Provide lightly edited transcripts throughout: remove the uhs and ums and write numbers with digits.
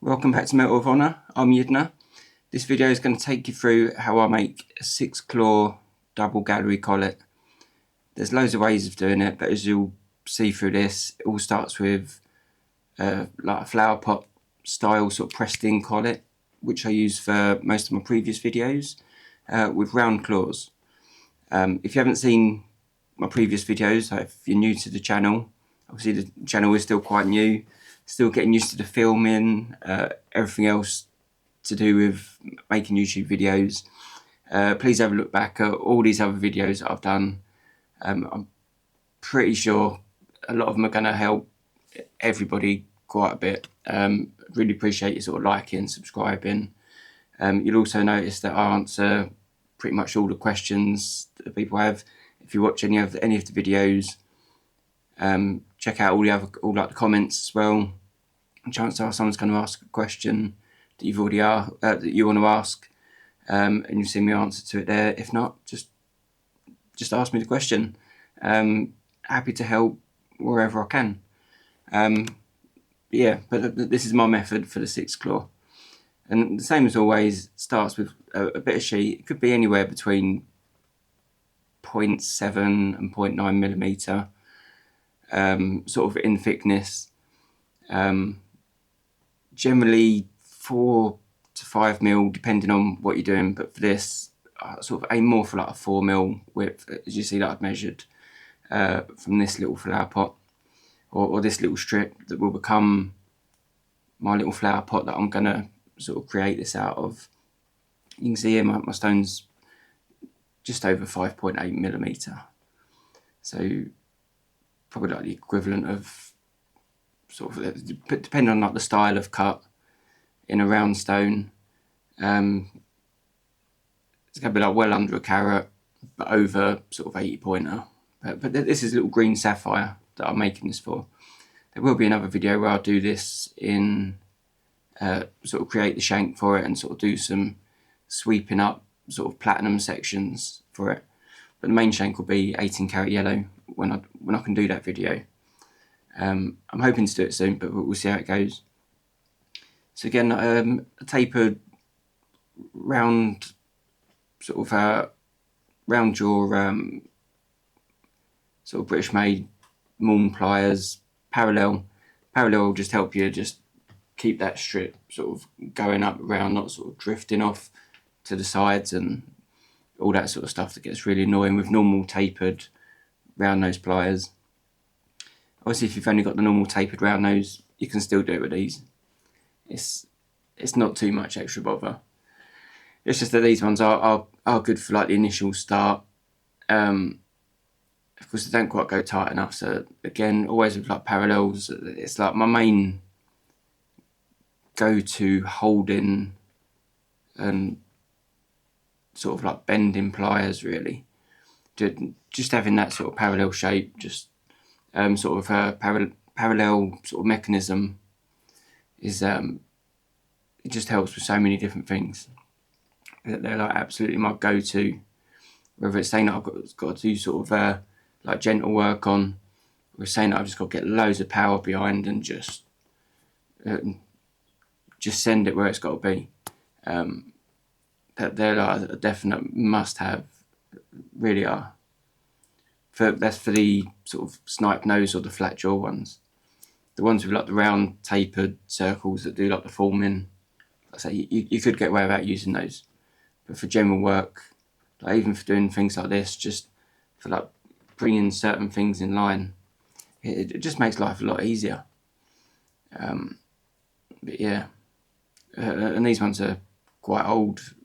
Welcome back to Metal of Honour. I'm Yidna. This video is going to take you through how I make a 6-claw double gallery collet. There's loads of ways of doing it, but as you'll see through this, it all starts with like a flower pot style sort of pressed in collet, which I use for most of my previous videos, with round claws. If you haven't seen my previous videos, if you're new to the channel, obviously the channel is still quite new, still getting used to the filming, everything else to do with making YouTube videos. Please have a look back at all these other videos that I've done. I'm pretty sure a lot of them are going to help everybody quite a bit. Really appreciate you sort of liking, subscribing. You'll also notice that I answer pretty much all the questions that people have. If you watch any of the videos, check out all the comments as well. Chances are someone's going to ask a question that you've already that you want to ask, and you'll see me answer to it there. If not, just ask me the question. Happy to help wherever I can. Yeah, but this is my method for the 6-claw, and the same as always, starts with a bit of sheet. It could be anywhere between 0.7 and 0.9 millimeter, sort of in thickness. Generally 4 to 5 mil, depending on what you're doing. But for this, I sort of aim more for like a 4 mil width, as you see that I've measured from this little flower pot, or this little strip that will become my little flower pot that I'm gonna sort of create this out of. You can see here my stone's just over 5.8 millimeter, so probably like the equivalent of, sort of, depending on like the style of cut in a round stone, it's going to be like well under a carat, but over sort of 80 pointer. But this is a little green sapphire that I'm making this for. There will be another video where I'll do this in, sort of create the shank for it and sort of do some sweeping up sort of platinum sections for it. But the main shank will be 18 karat yellow when I can do that video. I'm hoping to do it soon, but we'll see how it goes. So again, a tapered round sort of round jaw, sort of British made Malm pliers. Parallel will just help you just keep that strip sort of going up around, not sort of drifting off to the sides and all that sort of stuff that gets really annoying with normal tapered round nose pliers. Obviously, if you've only got the normal tapered round nose, you can still do it with these. It's not too much extra bother. It's just that these ones are good for like the initial start. Of course, they don't quite go tight enough. So again, always with like parallels, it's like my main go-to holding and sort of like bending pliers, really. Just having that sort of parallel shape, just sort of a parallel sort of mechanism is it just helps with so many different things. They're like absolutely my go-to, whether it's saying that I've got to do sort of like gentle work on, or saying that I've just got to get loads of power behind and just send it where it's got to be. They're like a definite must-have, really are. That's for the sort of snipe nose or the flat jaw ones. The ones with like the round tapered circles that do like the forming, like I say, you could get away without using those. But for general work, like even for doing things like this, just for like bringing certain things in line, it just makes life a lot easier. But yeah, and these ones are quite old.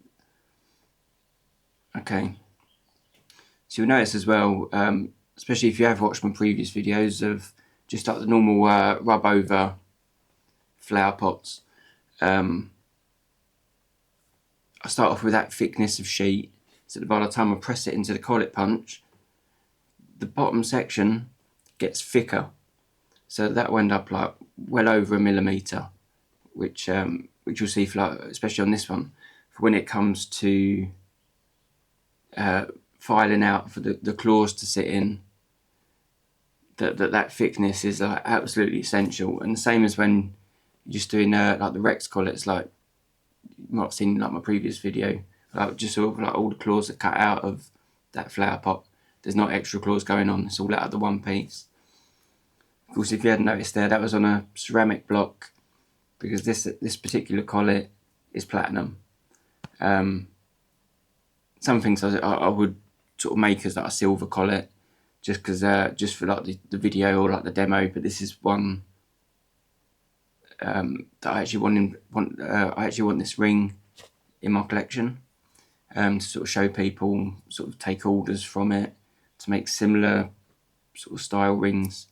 Okay. So you'll notice as well, especially if you have watched my previous videos of just like the normal rub over flower pots, I start off with that thickness of sheet, so that by the time I press it into the collet punch, the bottom section gets thicker, so that will end up like well over 1 millimeter, which you'll see for like, especially on this one, for when it comes to filing out for the claws to sit in, that thickness is absolutely essential. And the same as when You're just doing like the Rex collets, like you might have seen like my previous video, like just sort of like all the claws are cut out of that flower pot. There's not extra claws going on, it's all out of the one piece. Of course, if you hadn't noticed there, that was on a ceramic block, because this particular collet is platinum. Some things I would sort of make as like a silver collet, just for like the video or like the demo. But this is one that I actually want this ring in my collection, to sort of show people, sort of take orders from it to make similar sort of style rings.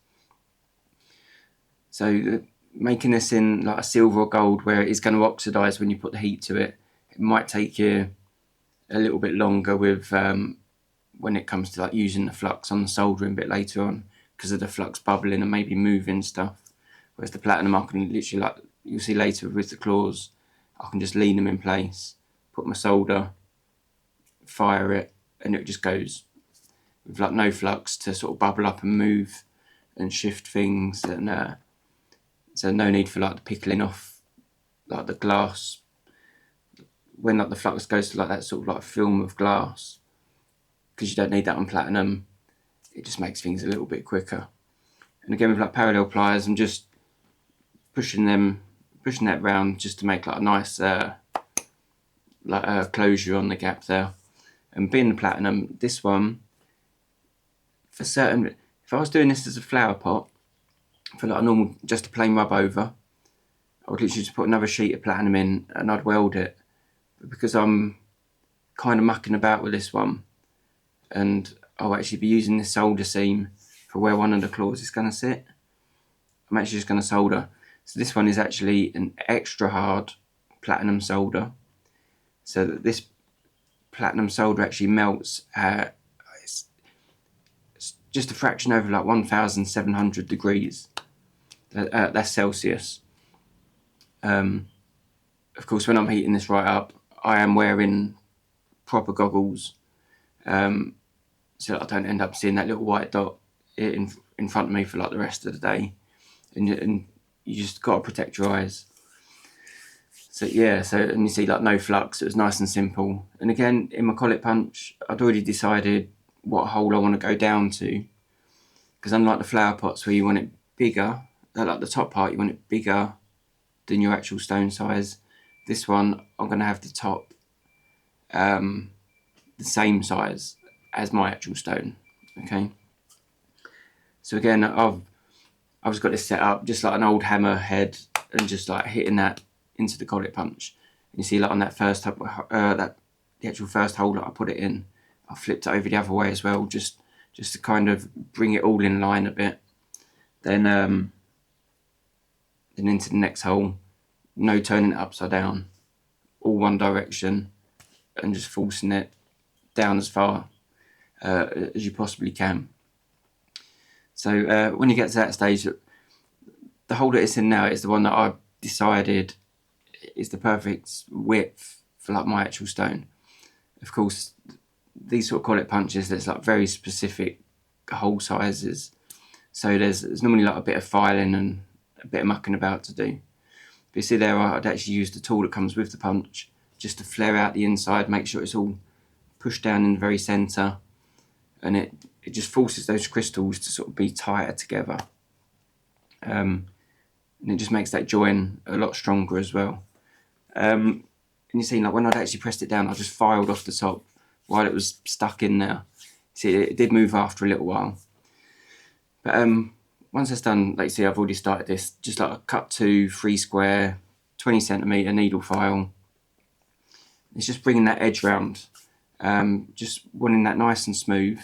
So making this in like a silver or gold, where it is going to oxidize when you put the heat to it, it might take you a little bit longer with when it comes to like using the flux on the soldering bit later on, because of the flux bubbling and maybe moving stuff. Whereas the platinum, I can literally, like you'll see later with the claws, I can just lean them in place, put my solder, fire it, and it just goes with like no flux to sort of bubble up and move and shift things. And so no need for like the pickling off like the glass when like the flux goes to like that sort of like film of glass, because you don't need that on platinum. It just makes things a little bit quicker. And again, with like parallel pliers, I'm just pushing that round just to make like a nice closure on the gap there. And being the platinum, this one, for certain, if I was doing this as a flower pot, for like a normal, just a plain rub over, I would literally just put another sheet of platinum in and I'd weld it. But because I'm kind of mucking about with this one, and I'll actually be using this solder seam for where one of the claws is going to sit, I'm actually just going to solder. So this one is actually an extra hard platinum solder, so that this platinum solder actually melts at it's just a fraction over like 1,700 degrees. That's Celsius. Of course, when I'm heating this right up, I am wearing proper goggles, so that I don't end up seeing that little white dot in front of me for like the rest of the day. And you just got to protect your eyes. So yeah, and you see like no flux, it was nice and simple. And again, in my collet punch, I'd already decided what hole I want to go down to, because unlike the flower pots where you want it bigger, like the top part, you want it bigger than your actual stone size. This one, I'm going to have the top the same size as my actual stone. Okay. So again, I've just got this set up just like an old hammer head, and just like hitting that into the collet punch. And you see like on that first the actual first hole that I put it in, I flipped it over the other way as well, just to kind of bring it all in line a bit. Then into the next hole, no turning it upside down, all one direction, and just forcing it down as far as you possibly can. So when you get to that stage, the hole that it's in now is the one that I've decided is the perfect width for like my actual stone. Of course, these sort of collet punches, there's like very specific hole sizes, so there's normally like a bit of filing and a bit of mucking about to do. But you see there, I'd actually use the tool that comes with the punch just to flare out the inside, make sure it's all pushed down in the very centre, and it just forces those crystals to sort of be tighter together, and it just makes that join a lot stronger as well. And you see, like when I'd actually pressed it down, I just filed off the top while it was stuck in there. See, it did move after a little while, but once it's done, like you see, I've already started this, just like a cut to 3 square 20cm needle file. It's just bringing that edge round, just wanting that nice and smooth.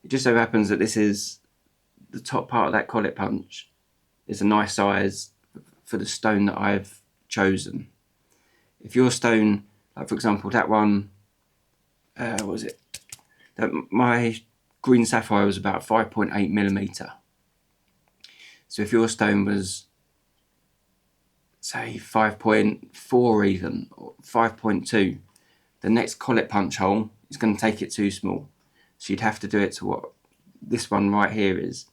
It just so happens that this is the top part of that collet punch is a nice size for the stone that I've chosen. If your stone, like for example that one, what was it? My green sapphire was about 5.8mm. So if your stone was, say, 5.4 even, or 5.2, the next collet punch hole is going to take it too small. So you'd have to do it to what this one right here is.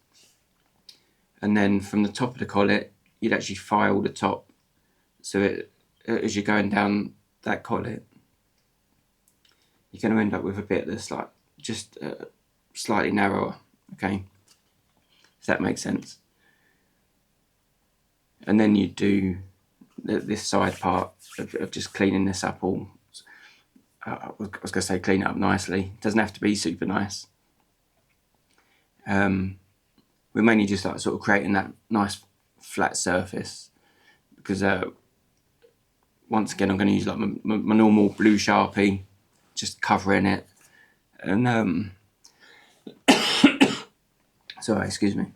And then from the top of the collet, you'd actually file the top So as you're going down that collet, you're going to end up with a bit that's like just slightly narrower, okay? If that makes sense. And then you do this side part of just cleaning this up all. I was going to say clean it up nicely. It doesn't have to be super nice. We're mainly just like sort of creating that nice flat surface, because once again I'm going to use like my normal blue Sharpie, just covering it, and sorry, excuse me.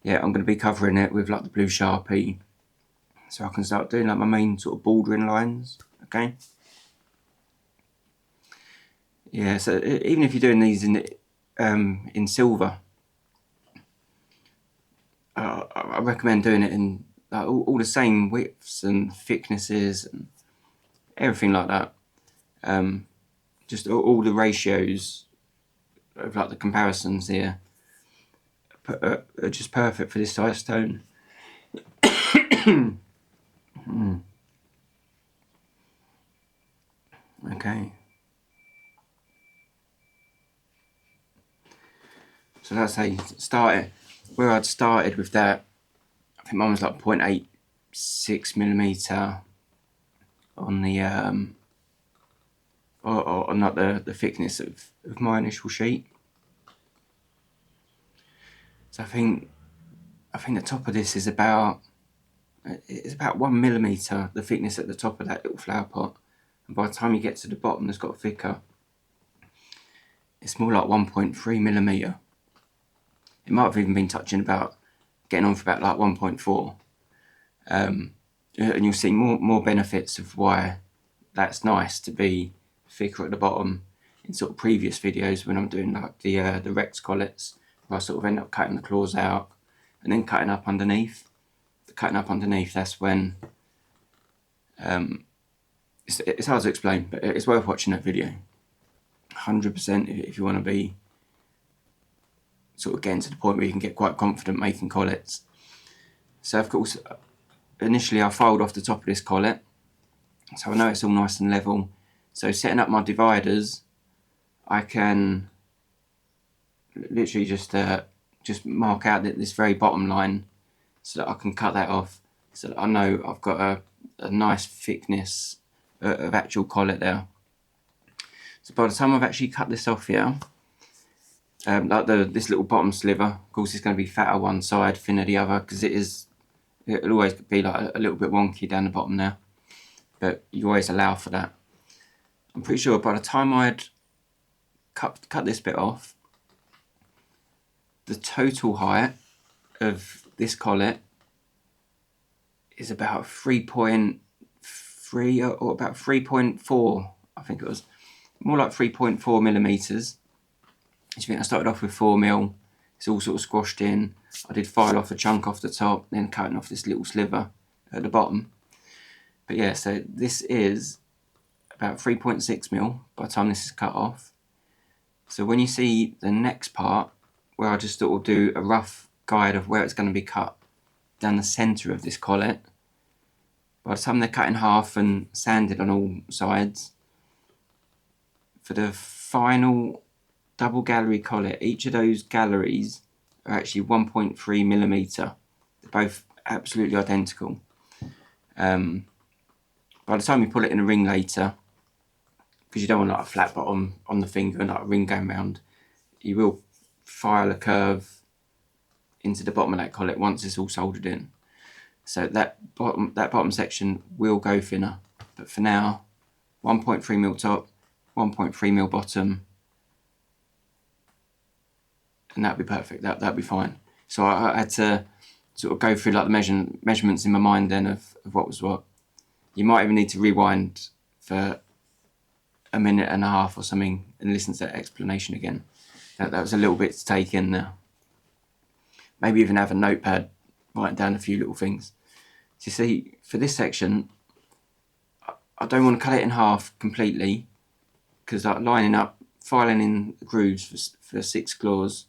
Yeah, I'm going to be covering it with like the blue Sharpie, so I can start doing like my main sort of bordering lines, okay? Yeah, so even if you're doing these in silver, I recommend doing it in like all the same widths and thicknesses and everything like that. Just all the ratios of like the comparisons here are just perfect for this size stone. Okay. So that's how you start it. Where I'd started with that, I think mine was like 0.86mm on the or not the thickness of my initial sheet. So I think the top of this is about 1mm, the thickness at the top of that little flower pot, and by the time you get to the bottom that's got thicker, it's more like 1.3mm. It might have even been touching about getting on for about like 1.4, and you'll see more benefits of why that's nice to be thicker at the bottom in sort of previous videos when I'm doing like the Rex collets, where I sort of end up cutting the claws out and then cutting up underneath. The cutting up underneath, that's when it's hard to explain, but it's worth watching that video 100% if you want to be sort of getting to the point where you can get quite confident making collets. So of course initially I filed off the top of this collet, so I know it's all nice and level. So setting up my dividers, I can literally just mark out this very bottom line so that I can cut that off, so that I know I've got a nice thickness of actual collet there. So by the time I've actually cut this off here, like this little bottom sliver, of course it's going to be fatter one side, thinner the other, because it'll always be like a little bit wonky down the bottom there, but you always allow for that. I'm pretty sure by the time I'd cut this bit off, the total height of this collet is about 3.3 or about 3.4, I think it was, more like 3.4mm. As you think, I started off with 4mm, it's all sort of squashed in. I did file off a chunk off the top, then cutting off this little sliver at the bottom. But yeah, so this is about 3.6mm by the time this is cut off. So when you see the next part, where I just sort of do a rough guide of where it's going to be cut down the centre of this collet, by the time they're cut in half and sanded on all sides, for the final double gallery collet, each of those galleries are actually 1.3mm. They're both absolutely identical. By the time you put it in a ring later, because you don't want like a flat bottom on the finger and like a ring going round, you will file a curve into the bottom of that collet once it's all soldered in. So that bottom section will go thinner, but for now, 1.3mm top, 1.3mm bottom, and that'd be perfect. That'd be fine. So I had to sort of go through like the measurements in my mind then of what was what. You might even need to rewind for a minute and a half or something and listen to that explanation again. That was a little bit to take in there. Maybe even have a notepad, write down a few little things. So you see, for this section, I don't want to cut it in half completely, because like lining up, filing in the grooves for six claws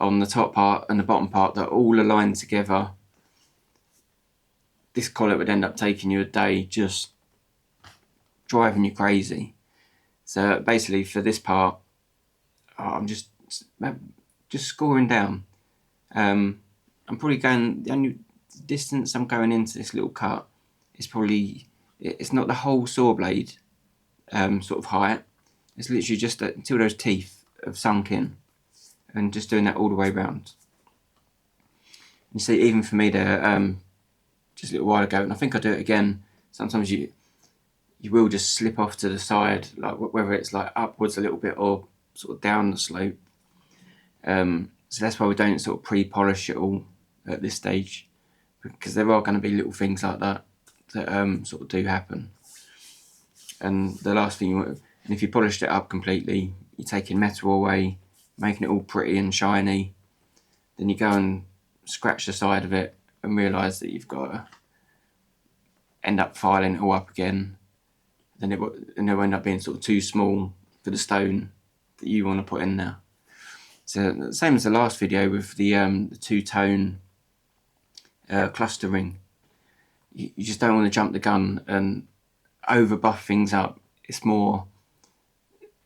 on the top part and the bottom part that are all aligned together this collet would end up taking you a day, just driving you crazy. So basically for this part, I'm just scoring down. I'm probably going, the only distance I'm going into this little cut is probably, it's not the whole saw blade sort of height. It's literally just until those teeth have sunk in, and just doing that all the way around. You see, even for me there, just a little while ago, and I think I do it again, sometimes you will just slip off to the side, like whether it's like upwards a little bit or sort of down the slope. So that's why we don't sort of pre-polish it all at this stage, because there are going to be little things like that sort of do happen. And the last thing you want, and if you polished it up completely, you're taking metal away, making it all pretty and shiny, then you go and scratch the side of it and realise that you've got to end up filing it all up again. Then it will end up being sort of too small for the stone that you want to put in there. So same as the last video with the two-tone cluster ring. You just don't want to jump the gun and over buff things up. It's more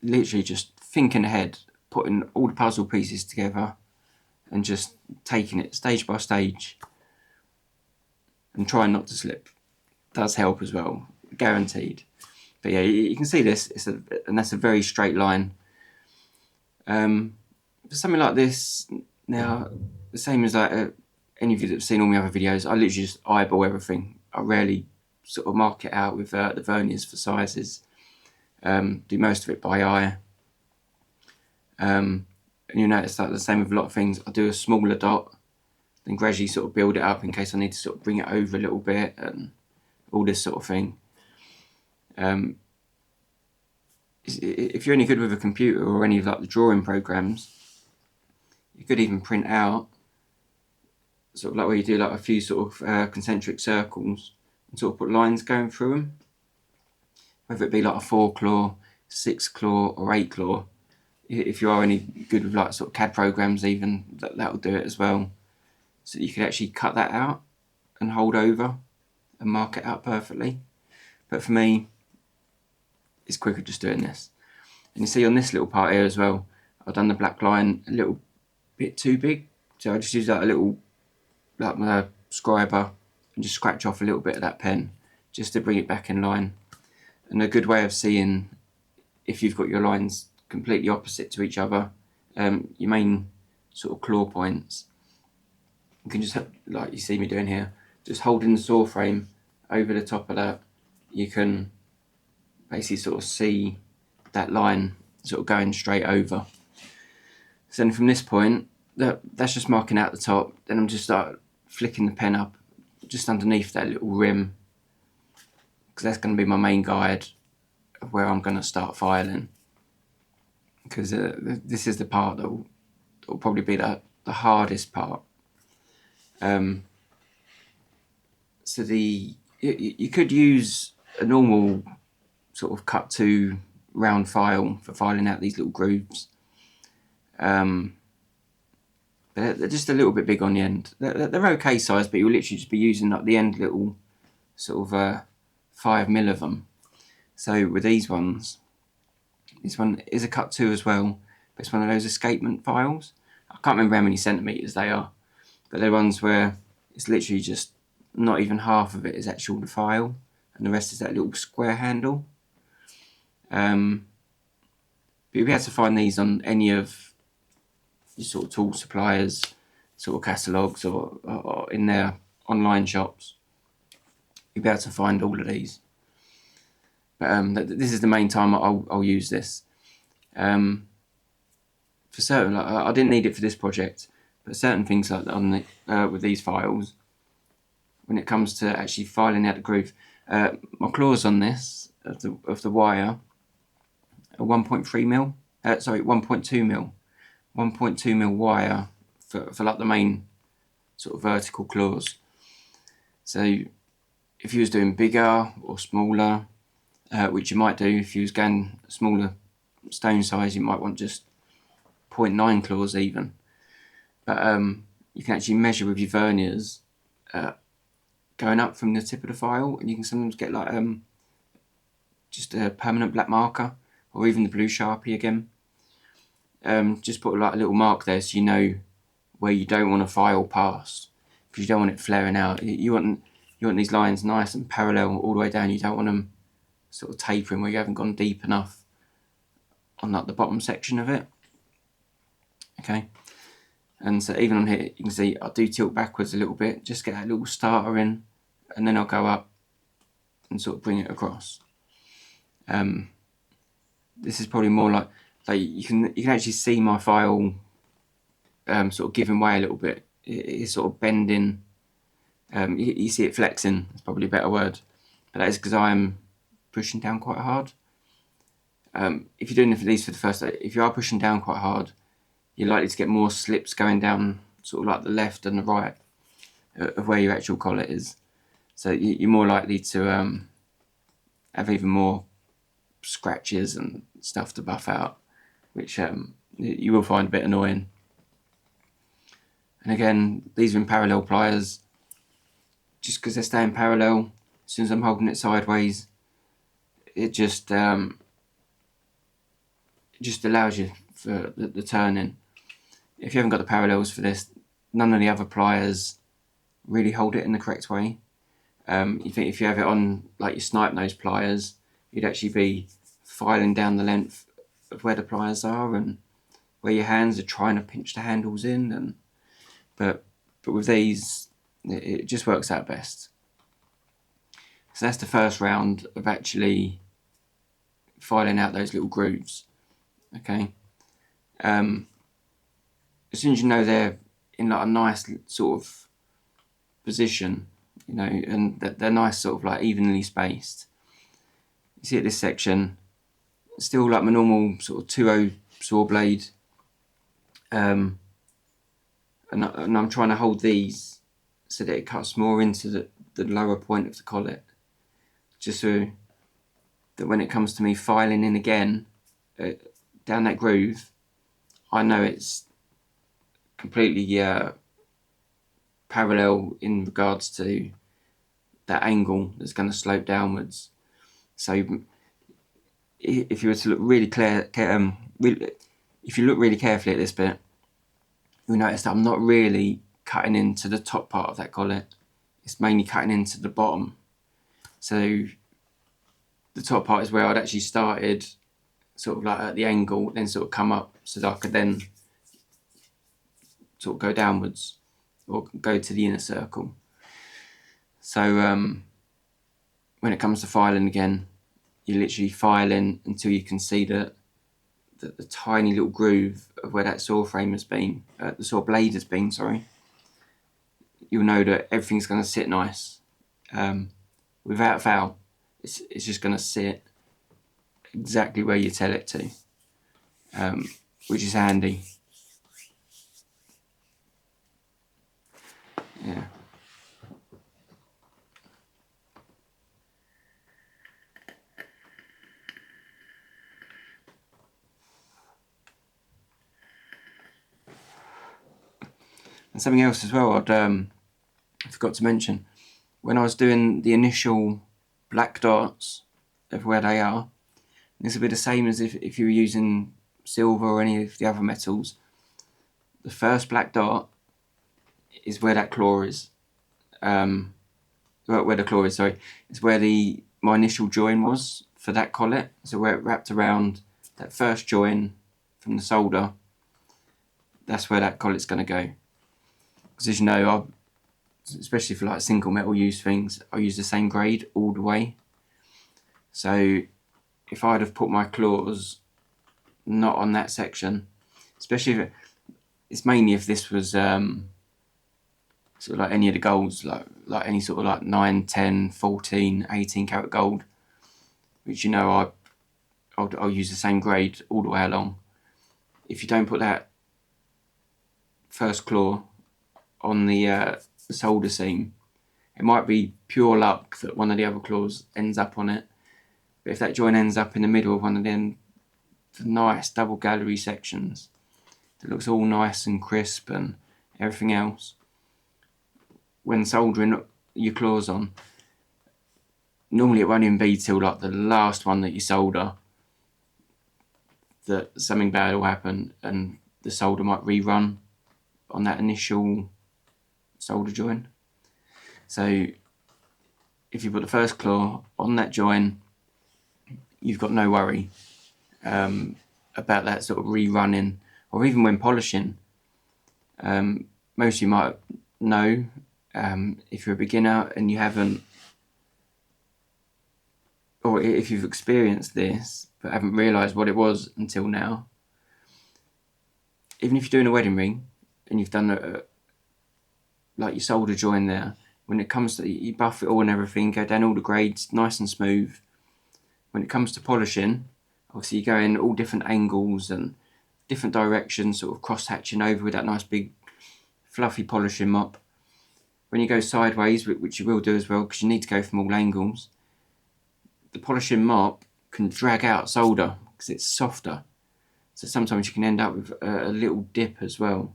literally just thinking ahead, putting all the puzzle pieces together and just taking it stage by stage and trying not to slip. Does help as well, guaranteed. But yeah, you can see this, and that's a very straight line. For something like this, now, the same as like any of you that have seen all my other videos, I literally just eyeball everything. I rarely sort of mark it out with the verniers for sizes. Do most of it by eye. And you notice that the same with a lot of things. I do a smaller dot, then gradually sort of build it up in case I need to sort of bring it over a little bit and all this sort of thing. If you're any good with a computer or any of like the drawing programs, you could even print out sort of like where you do like a few sort of concentric circles and sort of put lines going through them, whether it be like a 4-claw, 6-claw or 8-claw. If you are any good with like sort of CAD programs, even that'll do it as well. So you could actually cut that out and hold over and mark it out perfectly. But for me, it's quicker just doing this. And you see on this little part here as well, I've done the black line a little bit too big. So I just use like a little, like my scriber, and just scratch off a little bit of that pen just to bring it back in line. And a good way of seeing if you've got your lines completely opposite to each other, your main sort of claw points, you can just, like you see me doing here, just holding the saw frame over the top of that, you can basically sort of see that line sort of going straight over. So then from this point, that's just marking out the top. Then I'm just start flicking the pen up just underneath that little rim, because that's going to be my main guide of where I'm going to start filing. Because this is the part that will probably be the hardest part. So you could use a normal sort of cut to round file for filing out these little grooves. But they're just a little bit big on the end. They're okay size, but you'll literally just be using like the end little sort of 5mm of them. So with these ones, this one is a cut to as well, but it's one of those escapement files. I can't remember how many centimetres they are, but they're ones where it's literally just not even half of it is actual the file, and the rest is that little square handle. But you'll be able to find these on any of your sort of tool suppliers, sort of catalogues, or in their online shops. You'll be able to find all of these. But this is the main time I'll use this. For certain, like, I didn't need it for this project, but certain things like that on the, with these files, when it comes to actually filing out the groove, my claws on this of the wire are 1.3mm. Sorry, 1.2mm. 1.2mm wire for like the main sort of vertical claws. So if you was doing bigger or smaller, which you might do if you was going smaller stone size, you might want just 0.9 claws even. But you can actually measure with your verniers going up from the tip of the file, and you can sometimes get like just a permanent black marker, or even the blue Sharpie again. Just put like a little mark there so you know where you don't want to file past, because you don't want it flaring out. You want these lines nice and parallel all the way down. You don't want them sort of tapering where you haven't gone deep enough on like the bottom section of it. Okay, and so even on here you can see I do tilt backwards a little bit, just get that little starter in, and then I'll go up and sort of bring it across. This is probably more like you can actually see my file sort of giving way a little bit. It's sort of bending. You see it flexing. That's probably a better word, but that is because I'm pushing down quite hard. If you're doing these for the first day, if you are pushing down quite hard, you're likely to get more slips going down sort of like the left and the right of where your actual collet is. So you're more likely to have even more scratches and stuff to buff out, which you will find a bit annoying. And again, these are in parallel pliers, just because they're staying parallel. As soon as I'm holding it sideways, it just allows you for the turning. If you haven't got the parallels for this, none of the other pliers really hold it in the correct way. You think if you have it on like your snipe nose pliers, you'd actually be filing down the length of where the pliers are and where your hands are trying to pinch the handles in, but with these it just works out best. So that's the first round of actually filing out those little grooves. Okay, as soon as you know they're in like a nice sort of position, you know, and they're nice sort of like evenly spaced, you see at this section still like my normal sort of 2/0 saw blade, and I'm trying to hold these so that it cuts more into the lower point of the collet, just so that when it comes to me filing in again down that groove, I know it's completely parallel in regards to that angle that's going to slope downwards. So if you were to look really if you look really carefully at this bit, you'll notice that I'm not really cutting into the top part of that collet. It's mainly cutting into the bottom. So the top part is where I'd actually started sort of like at the angle, then sort of come up so that I could then sort of go downwards or go to the inner circle. So when it comes to filing again, you literally file in until you can see the tiny little groove of where that saw frame has been, the saw blade has been, sorry. You'll know that everything's going to sit nice. Without foul, it's just going to sit exactly where you tell it to, which is handy. Yeah. And something else as well I forgot to mention, when I was doing the initial black dots of where they are, this will be the same as if you were using silver or any of the other metals. The first black dot is where that claw is. Where the claw is, sorry. It's where my initial join was for that collet. So where it wrapped around that first join from the solder, that's where that collet's going to go. Because as you know, especially for like single metal use things, I use the same grade all the way. So if I'd have put my claws not on that section, especially if it's mainly if this was sort of like any of the golds, like any sort of like 9, 10, 14, 18 karat gold, which you know I'll use the same grade all the way along. If you don't put that first claw on the solder seam, it might be pure luck that one of the other claws ends up on it. But if that joint ends up in the middle of one of them nice double gallery sections that looks all nice and crisp and everything else, when soldering your claws on, normally it won't even be till like the last one that you solder that something bad will happen and the solder might rerun on that initial solder join. So if you put the first claw on that join, you've got no worry about that sort of rerunning, or even when polishing. Most of you might know, if you're a beginner and you haven't, or if you've experienced this but haven't realised what it was until now, even if you're doing a wedding ring and you've done like your solder join there, when it comes to, you buff it all and everything, go down all the grades nice and smooth. When it comes to polishing, obviously you go in all different angles and different directions, sort of cross-hatching over with that nice big fluffy polishing mop. When you go sideways, which you will do as well because you need to go from all angles, the polishing mop can drag out solder because it's softer. So sometimes you can end up with a little dip as well.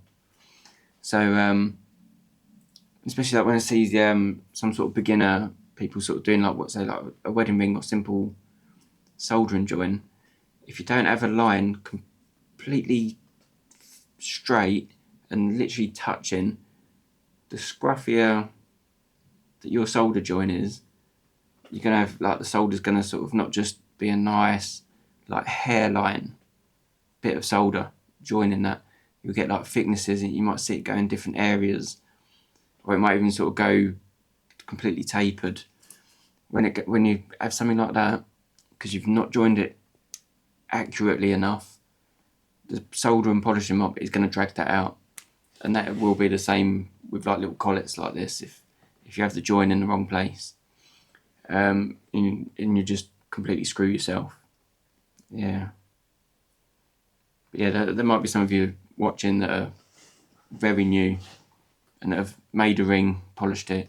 So especially like when I see some sort of beginner people sort of doing like a wedding ring or simple soldering join, if you don't have a line completely straight and literally touching, the scruffier that your solder join is, you're gonna have like the solder's gonna sort of not just be a nice like hairline bit of solder joining that. You'll get like thicknesses and you might see it go in different areas, or it might even sort of go completely tapered. When you have something like that, because you've not joined it accurately enough, the solder and polishing mop is going to drag that out, and that will be the same with like little collets like this. If you have the join in the wrong place, and you just completely screw yourself. Yeah. But yeah, there might be some of you watching that are very new and that have made a ring, polished it,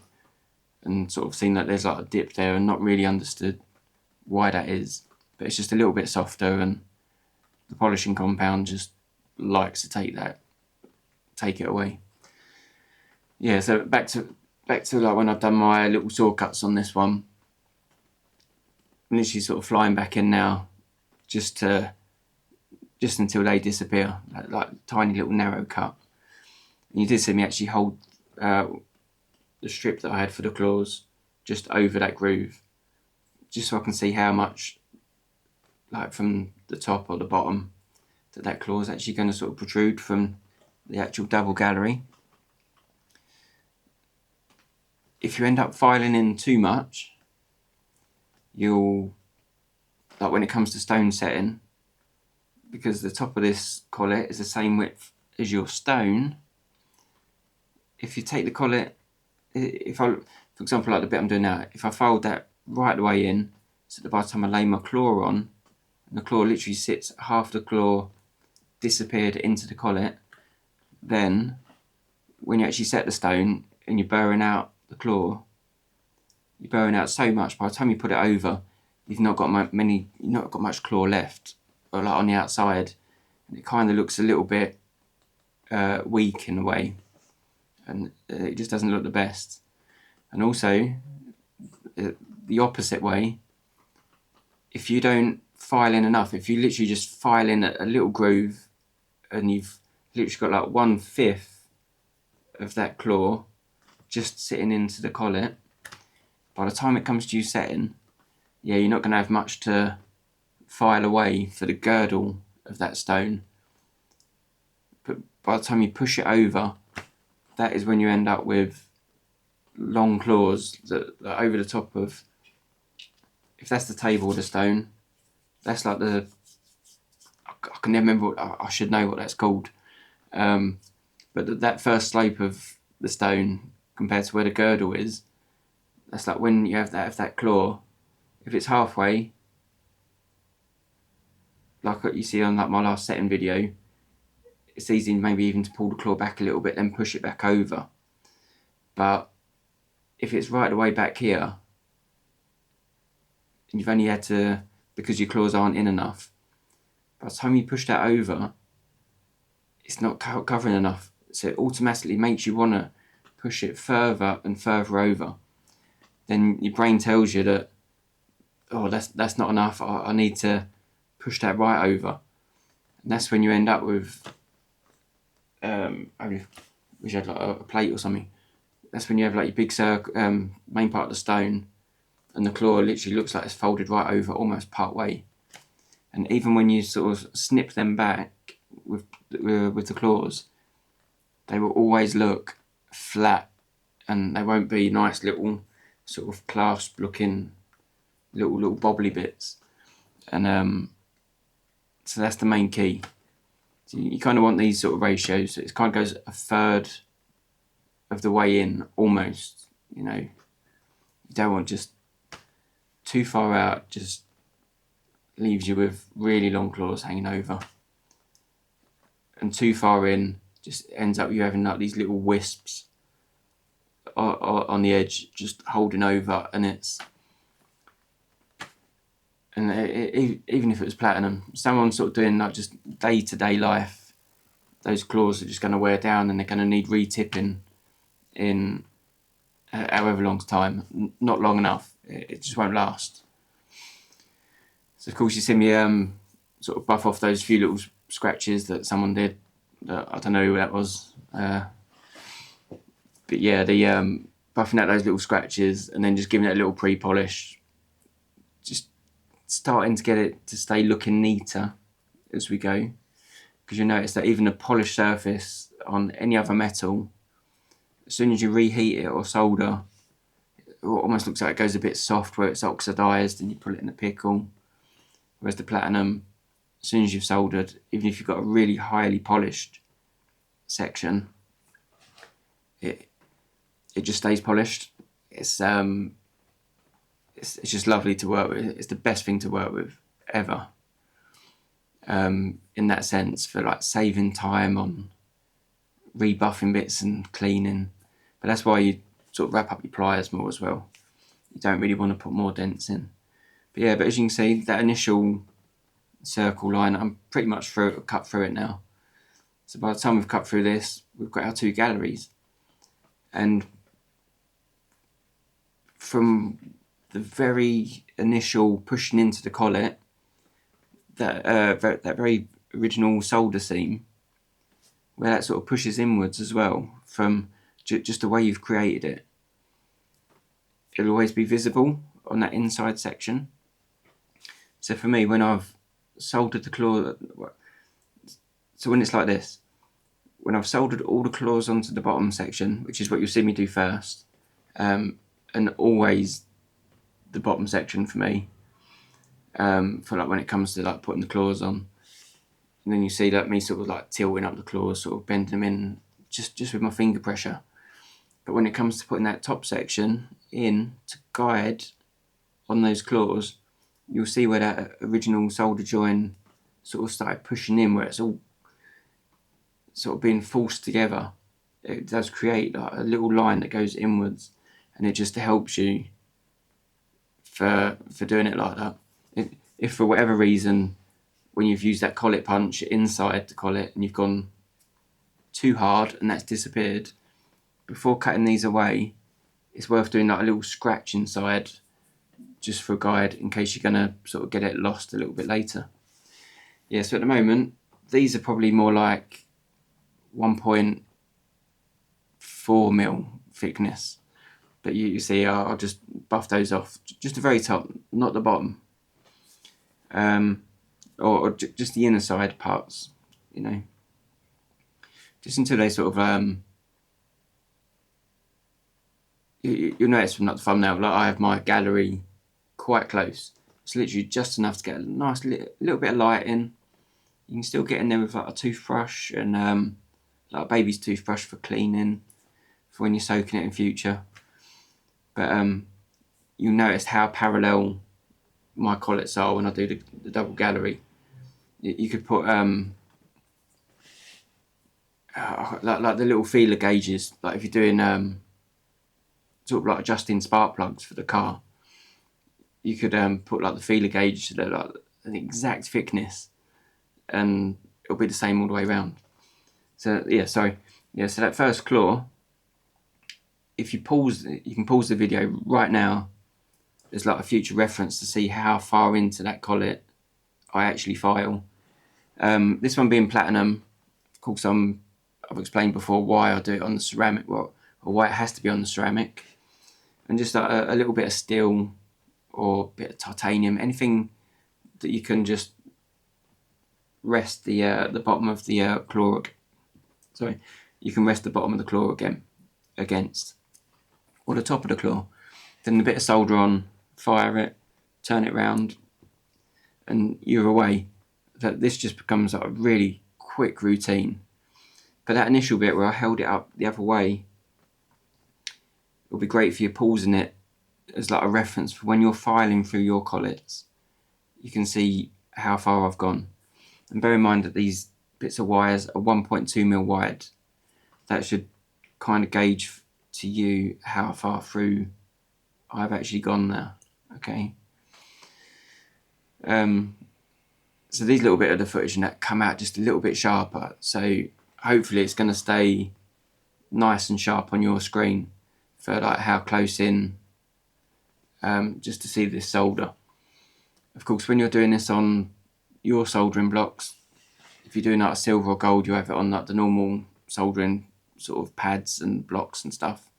and sort of seen that there's like a dip there and not really understood why that is. But it's just a little bit softer, and the polishing compound just likes to take it away. Yeah, so back to like when I've done my little saw cuts on this one, I'm literally sort of flying back in now just until they disappear, like tiny little narrow cut. And you did see me actually hold the strip that I had for the claws just over that groove, just so I can see how much, like from the top or the bottom, that claw is actually going to sort of protrude from the actual double gallery. If you end up filing in too much, you'll, like when it comes to stone setting, because the top of this collet is the same width as your stone, if you take the collet, for example, like the bit I'm doing now, if I fold that right the way in, so that by the time I lay my claw on, and the claw literally sits half the claw disappeared into the collet, then when you actually set the stone and you're burring out the claw, you're burring out so much, by the time you put it over, you've not got much claw left, or like on the outside, and it kind of looks a little bit weak in a way, and it just doesn't look the best. And also the opposite way, if you don't file in enough, if you literally just file in a little groove and you've literally got like 1/5 of that claw just sitting into the collet, by the time it comes to you setting, yeah, you're not going to have much to file away for the girdle of that stone. But by the time you push it over, that is when you end up with long claws that are over the top of, if that's the table of the stone, that's like I can never remember I should know what that's called, but that first slope of the stone compared to where the girdle is, that's like when you have that claw, if it's halfway, like what you see on like my last setting video, it's easy maybe even to pull the claw back a little bit, then push it back over. But if it's right the way back here, and you've only had to, because your claws aren't in enough, by the time you push that over, it's not covering enough, so it automatically makes you want to push it further and further over. then your brain tells you that, oh, that's not enough. I need to push that right over, and that's when you end up with, I wish I had like a plate or something. That's when you have like your big circle, main part of the stone, and the claw literally looks like it's folded right over, almost part way. And even when you sort of snip them back with the claws, they will always look flat, and they won't be nice little sort of clasp looking little bobbly bits. And so that's the main key. So you kind of want these sort of ratios. So it kind of goes a third of the way in, almost. You know, you don't want just too far out, just leaves you with really long claws hanging over, and too far in just ends up you having like these little wisps on the edge, just holding over, and even if it was platinum, someone sort of doing like just day-to-day life, those claws are just going to wear down, and they're going to need re-tipping in however long time. Not long enough. It just won't last. So of course you see me sort of buff off those few little scratches that someone did. I don't know who that was. But yeah, the buffing out those little scratches and then just giving it a little pre-polish. Just starting to get it to stay looking neater as we go. Because you notice that even a polished surface on any other metal, as soon as you reheat it or solder, it almost looks like it goes a bit soft where it's oxidised, and you put it in the pickle. Whereas the platinum, as soon as you've soldered, even if you've got a really highly polished section, it just stays polished. It's just lovely to work with. It's the best thing to work with ever. In that sense, for like saving time on rebuffing bits and cleaning. But that's why you sort of wrap up your pliers more as well. You don't really want to put more dents in. But yeah, but as you can see, that initial circle line, I'm pretty much cut through it now. So by the time we've cut through this, we've got our 2 galleries. And from the very initial pushing into the collet, that very original solder seam, where that sort of pushes inwards as well, from just the way you've created it, it'll always be visible on that inside section. So for me, when I've soldered the claw, so when it's like this, when I've soldered all the claws onto the bottom section, which is what you'll see me do first, and always the bottom section for me, for like when it comes to like putting the claws on, and then you see that me sort of like tilting up the claws, sort of bending them in just with my finger pressure. But when it comes to putting that top section in to guide on those claws, you'll see where that original solder join sort of started pushing in, where it's all sort of being forced together. It does create like a little line that goes inwards, and it just helps you for doing it like that. If for whatever reason, when you've used that collet punch inside the collet and you've gone too hard and that's disappeared, before cutting these away, it's worth doing like a little scratch inside, just for a guide, in case you're going to sort of get it lost a little bit later. Yeah, so at the moment, these are probably more like 1.4 mil thickness. But you see, I'll just buff those off, just the very top, not the bottom. Or just the inner side parts, you know. Just until they sort of, you'll notice from the thumbnail, like I have my gallery quite close. It's literally just enough to get a nice little bit of light in. You can still get in there with like a toothbrush and like a baby's toothbrush for cleaning, for when you're soaking it in future. But you'll notice how parallel my collets are when I do the double gallery. You could put like the little feeler gauges, like if you're doing sort of like adjusting spark plugs for the car, you could put like the feeler gauge to like the exact thickness, and it'll be the same all the way around. So yeah, sorry, yeah. So that first claw, if you pause, you can pause the video right now. There's like a future reference to see how far into that collet I actually file. This one being platinum, of course, I've explained before why I do it on the ceramic, or why it has to be on the ceramic, and just a little bit of steel or a bit of titanium, anything that you can just rest the bottom of the claw. Sorry, you can rest the bottom of the claw against, or the top of the claw. Then a bit of solder on, fire it, turn it round, and you're away. That this just becomes like a really quick routine. But that initial bit where I held it up the other way, it'll be great for you pausing it as like a reference for when you're filing through your collets. You can see how far I've gone. And bear in mind that these bits of wires are 1.2mm wide. That should kind of gauge to you how far through I've actually gone there. Okay. So these little bit of the footage and that come out just a little bit sharper. So hopefully it's going to stay nice and sharp on your screen for like how close in, just to see this solder. Of course, when you're doing this on your soldering blocks, if you're doing like silver or gold, you have it on like the normal soldering sort of pads and blocks and stuff.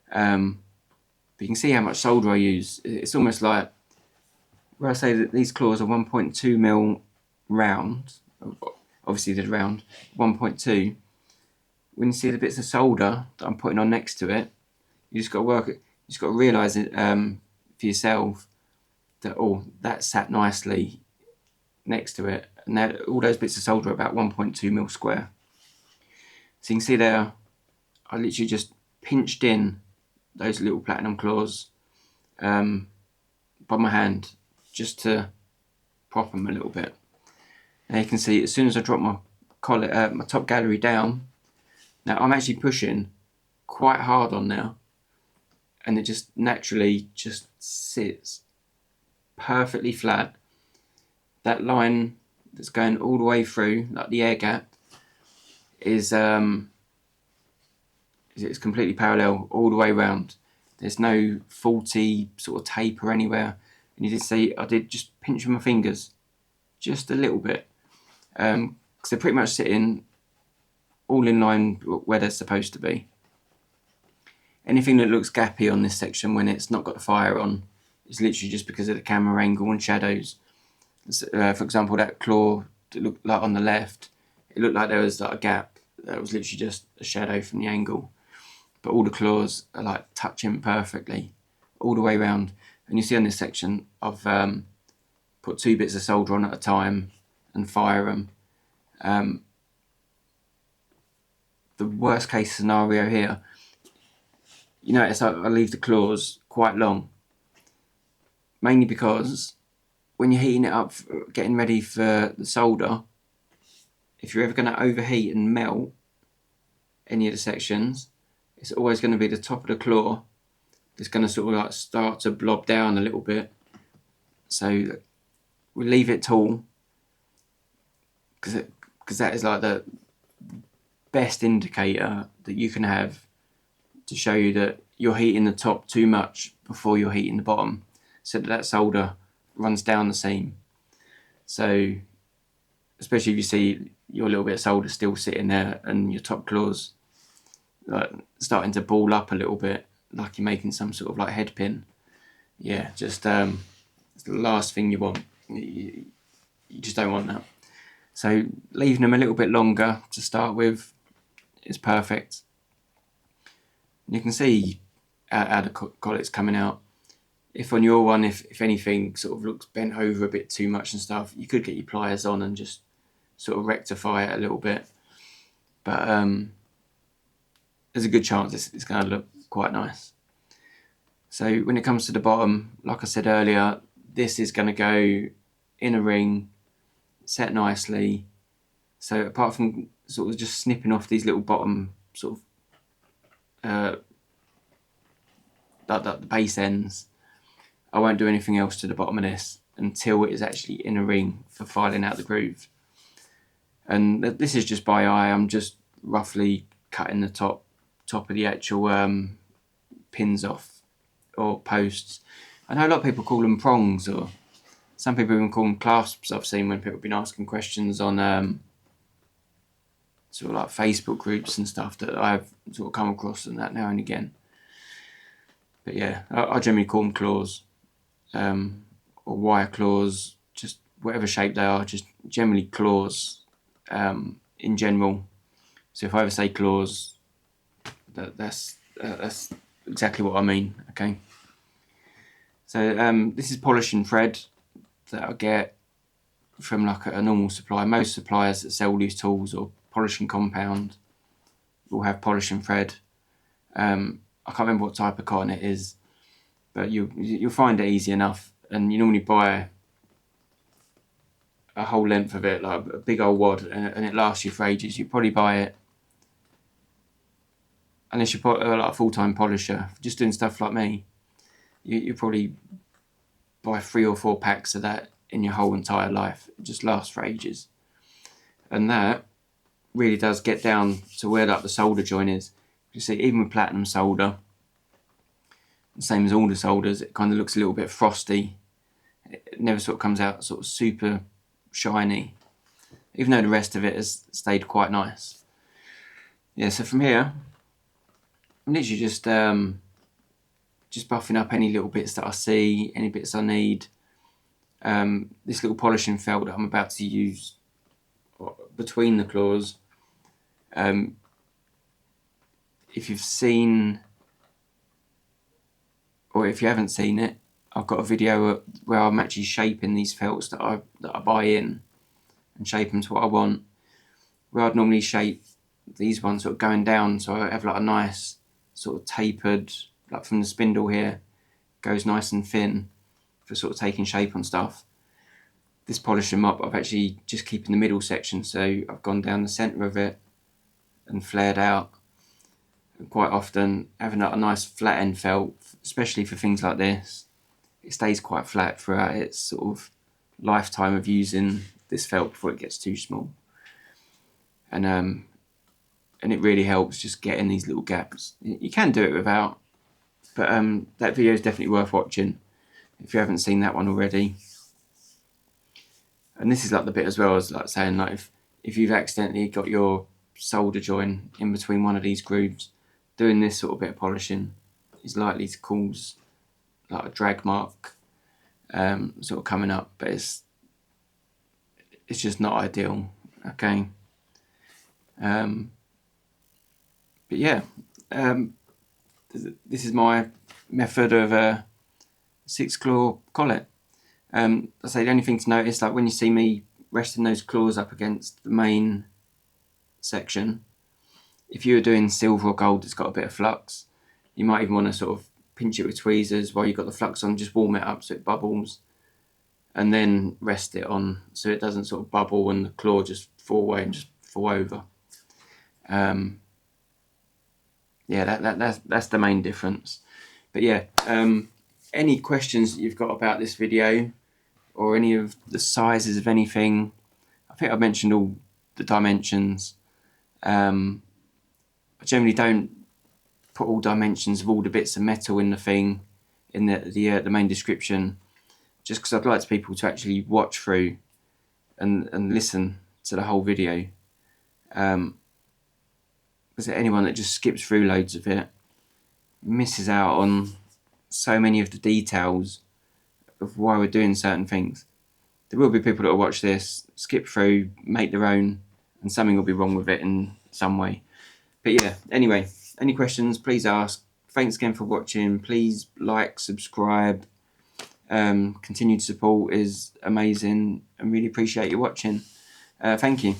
But you can see how much solder I use. It's almost like where I say that these claws are 1.2mm round. Obviously they're round, 1.2. When you see the bits of solder that I'm putting on next to it, you just got to work it. You just got to realise it for yourself that that sat nicely next to it, and that all those bits of solder are about 1.2mm square. So you can see there, I literally just pinched in those little platinum claws by my hand just to prop them a little bit. And you can see as soon as I drop my collet, my top gallery down, now I'm actually pushing quite hard on now, and it just naturally just sits perfectly flat. That line that's going all the way through, like the air gap, is it's completely parallel all the way around. There's no faulty sort of taper anywhere. And you did see I did just pinch with my fingers just a little bit, because they're pretty much sitting all in line where they're supposed to be. Anything that looks gappy on this section when it's not got the fire on is literally just because of the camera angle and shadows. For example, that claw that looked like on the left, it looked like there was like a gap. That was literally just a shadow from the angle. But all the claws are like touching perfectly all the way around. And you see on this section, I've put 2 bits of solder on at a time and fire them. The worst case scenario here, you notice I leave the claws quite long, mainly because when you're heating it up, getting ready for the solder, if you're ever going to overheat and melt any of the sections, it's always going to be the top of the claw that's going to sort of like start to blob down a little bit. So we leave it tall, because that is like the best indicator that you can have to show you that you're heating the top too much before you're heating the bottom, so that solder runs down the seam. So especially if you see your little bit of solder still sitting there and your top claws like starting to ball up a little bit, like you're making some sort of like head pin. Yeah, just it's the last thing you want. You just don't want that. So leaving them a little bit longer to start with is perfect. You can see how the collet's coming out. If on your one, if anything sort of looks bent over a bit too much and stuff, you could get your pliers on and just sort of rectify it a little bit. But there's a good chance it's going to look quite nice. So when it comes to the bottom, like I said earlier, this is going to go in a ring, set nicely. So apart from sort of just snipping off these little bottom sort of the base ends, I won't do anything else to the bottom of this until it is actually in a ring for filing out the groove. And this is just by eye. I'm just roughly cutting the top of the actual pins off or posts. I know a lot of people call them prongs, or some people even call them clasps. I've seen when people have been asking questions on sort of like Facebook groups and stuff that I've sort of come across and that now and again. But yeah, I generally call them claws, or wire claws, just whatever shape they are, just generally claws in general. So if I ever say claws, that's exactly what I mean, okay? So this is polishing thread that I get from like a normal supplier. Most suppliers that sell loose tools or polishing compound will have polishing thread. I can't remember what type of cotton it is, but you'll find it easy enough, and you normally buy a whole length of it, like a big old wad, and it lasts you for ages. You probably buy it, unless you're like a full-time polisher, just doing stuff like me, you probably buy 3 or 4 packs of that in your whole entire life. It just lasts for ages. And that really does get down to where like the solder joint is. You see, even with platinum solder, the same as all the solders, it kind of looks a little bit frosty. It never sort of comes out sort of super shiny, even though the rest of it has stayed quite nice. Yeah, so from here, I'm literally just buffing up any little bits that I see, any bits I need. This little polishing felt that I'm about to use between the claws. If you've seen, or if you haven't seen it, I've got a video where I'm actually shaping these felts that I buy in and shape them to what I want. Where I'd normally shape these ones sort of going down, so I have like a nice sort of tapered, like from the spindle here, goes nice and thin for sort of taking shape on stuff. This polishing mop, I've actually just keeping the middle section, so I've gone down the centre of it and flared out. And quite often having a nice flat end felt, especially for things like this, it stays quite flat throughout its sort of lifetime of using this felt before it gets too small. And it really helps just getting these little gaps. You can do it without, but that video is definitely worth watching if you haven't seen that one already. And this is like the bit as well as like saying, like if you've accidentally got your solder joint in between one of these grooves, doing this sort of bit of polishing is likely to cause like a drag mark sort of coming up, but it's just not ideal, okay? But yeah, this is my method of a 6-claw collet. I say the only thing to notice, like when you see me resting those claws up against the main section, if you were doing silver or gold that's got a bit of flux, you might even want to sort of pinch it with tweezers while you've got the flux on, just warm it up so it bubbles, and then rest it on so it doesn't sort of bubble and the claw just fall away and just fall over. Yeah, that's the main difference. But yeah, any questions that you've got about this video or any of the sizes of anything, I think I've mentioned all the dimensions. I generally don't put all dimensions of all the bits of metal in the thing in the main description, just because I'd like people to actually watch through and listen to the whole video. Because anyone that just skips through loads of it misses out on so many of the details of why we're doing certain things. There will be people that will watch this, skip through, make their own, and something will be wrong with it in some way. But yeah, anyway, any questions, please ask. Thanks again for watching. Please like, subscribe. Continued support is amazing and really appreciate you watching. Thank you.